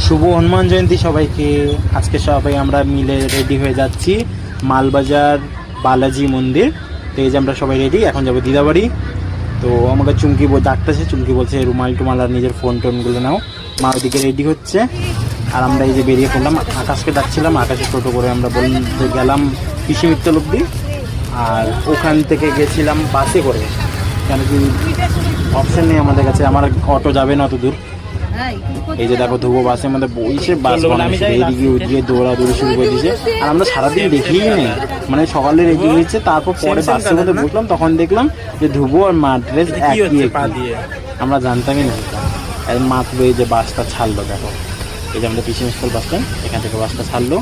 শুভ হনুমান জয়ন্তী সবাইকে। আজকে সবাই আমরা মিলে রেডি হয়ে যাচ্ছি মালবাজার বালাজি মন্দির। তো এই যে আমরা সবাই রেডি, এখন যাবো দিদাবাড়ি। তো আমাকে চুমকি ডাকতেছে, চুমকি বলছে রুমাল টুমাল আর নিজের ফোন টোনগুলো নাও। মা ওদিকে রেডি হচ্ছে আর আমরা এই যে বেরিয়ে পড়লাম। আকাশকে ডাকছিলাম, আকাশে টোটো করে আমরা বলতে গেলাম কৃষি মিত্র অব্দি, আর ওখান থেকে গেছিলাম বাসে করে, কেন কি অপশন নেই আমাদের কাছে, আমার অটো যাবে না অত দূর। এই যে দেখো ধুবো বাসের মধ্যে বইসে বাস এইদিকে ওইদিকে দৌড়াদৌড়ি শুরু করে দিয়েছে। আর আমরা সারাদিন দেখিই নেই, মানে সকালে রেডি হয়েছে, তারপর পরে বাসের মধ্যে বসলাম, তখন দেখলাম যে ধুবো আর মা ড্রেস একই। আমরা জানতামই না। আর মাত্র এই যে বাসটা ছাড়লো, দেখো এই যে আমাদের পিছনে স্কুল বাস স্ট্যান্ড, এখান থেকে বাসটা ছাড়লো।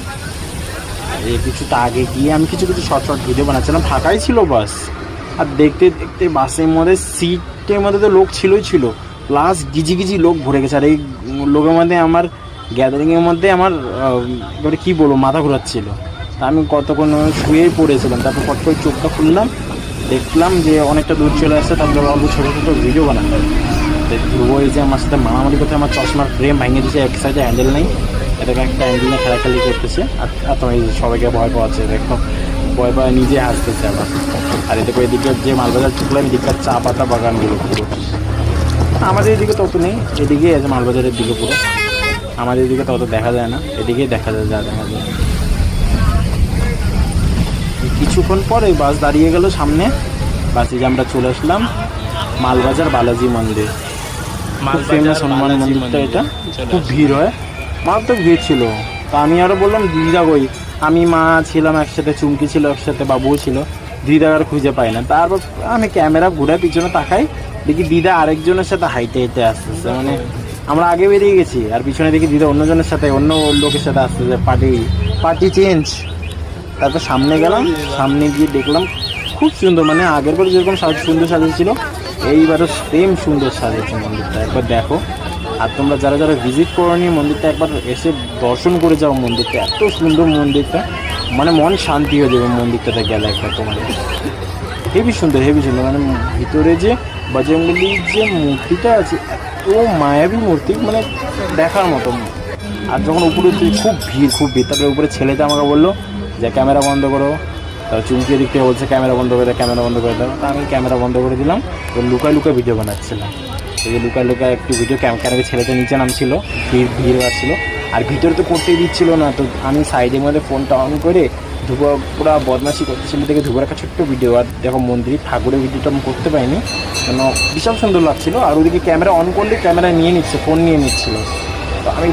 আর এই কিছুটা আগে গিয়ে আমি কিছু শর্ট ভিডিও বানাচ্ছিলাম, ফাঁকাই ছিল বাস। আর দেখতে দেখতে বাসের মধ্যে সিটের মধ্যে তো লোক ছিল, প্লাস গিজি লোক ভরে গেছে। আর এই লোকের মধ্যে আমার গ্যাদারিংয়ের মধ্যে আমার এবারে কী বলবো, মাথা ঘোরাচ্ছিল। তা আমি কতক্ষণ শুয়েই পড়েছিলাম, তারপর পট করে চোখটা খুললাম, দেখলাম যে অনেকটা দূর চলে আসছে। তারপরে অল্প ছোটো ছোটো ভিডিও বানালাম। ধ্রুব এই যে আমার সাথে মারামারি করতে, আমার চশমার ফ্রেম ভেঙে দিয়েছে, এক সাইডে হ্যান্ডেল নেই, এটাকে একটা হ্যান্ডেল নিয়ে খেলাখেলি করতেছে। আর তোমার এই সবাইকে ভয় পাওয়াচ্ছে, দেখো ভয় পাওয়া নিজে হাসতেছে আবার। আর এদিকে এদিকে যে মালবাজার ঢুকলাম, এদিকে চা পাতা বাগানগুলো পুরো। আমাদের এদিকে তত নেই, এদিকে আছে মালবাজারের দিকে পুরো, আমাদের এদিকে তত দেখা যায় না, এদিকেই দেখা যায় যা দেখা যায়। কিছুক্ষণ পরে বাস দাঁড়িয়ে গেল সামনে, বাসে যে আমরা চলে আসলাম মালবাজার বালাজি মন্দির। খুব ফেমাস হনুমান মন্দিরটা, এটা খুব ভিড় হয়, মারাত্মক ভিড় ছিল। তা আমি আরও বললাম দিদা কই, আমি মা ছিলাম একসাথে, চুমকি ছিল একসাথে, বাবুও ছিল, দিদা আর খুঁজে পাই না। তারপর আমি ক্যামেরা ঘুরে পিছনে তাকাই, দেখি দিদা আরেকজনের সাথে হাইটে আসতেছে, মানে আমরা আগে বেরিয়ে গেছি আর পিছনে দেখি দিদা অন্যজনের সাথে, অন্য লোকের সাথে আসতেছে, পার্টি চেঞ্জ। তারপর সামনে গেলাম, সামনে গিয়ে দেখলাম খুব সুন্দর, মানে আগের পরে যেরকম সুন্দর সাজিয়েছিল, এইবারও সেম সুন্দর সাজিয়েছে মন্দিরটা, একবার দেখো। আর তোমরা যারা যারা ভিজিট করোনি মন্দিরটা, একবার এসে দর্শন করে যাও মন্দিরটা, এত সুন্দর মন্দিরটা, মানে মন শান্তি হয়ে যাবে মন্দিরটাতে গেলে একবার তোমাদের। হেভি সুন্দর, মানে ভিতরে যে বজরংবলীর যে মূর্তিটা আছে, এত মায়াবী মূর্তি, মানে দেখার মতো। আর যখন উপরে খুব ভিড়, তারপরে উপরে ছেলেটা আমাকে বললো যে ক্যামেরা বন্ধ করো, তারপর চুমকি দিক থেকে বলছে ক্যামেরা বন্ধ করে দাও, তা আমি ক্যামেরা বন্ধ করে দিলাম। তো লুকায় ভিডিও বানাচ্ছিলাম, এই যে লুকায় একটু ভিডিও, কেন ছেলেটা নিচে নামছিল, ভিড় আসছিলো, আর ভিতরে তো করতেই দিচ্ছিল না। তো আমি সাইডের মধ্যে ফোনটা অন করে ধুবো পুরো বদমাশি করতেছিল, দেখে ধুবোর একটা ছোট্ট ভিডিও। আর দেখো মন্দির ঠাকুরের ভিডিওটা আমি করতে পারিনি, কেন বিশাল সুন্দর লাগছিলো। আর ওদিকে ক্যামেরা অন করলে ক্যামেরা নিয়ে নিচ্ছে, ফোন নিয়ে নিচ্ছিলো, তো আমি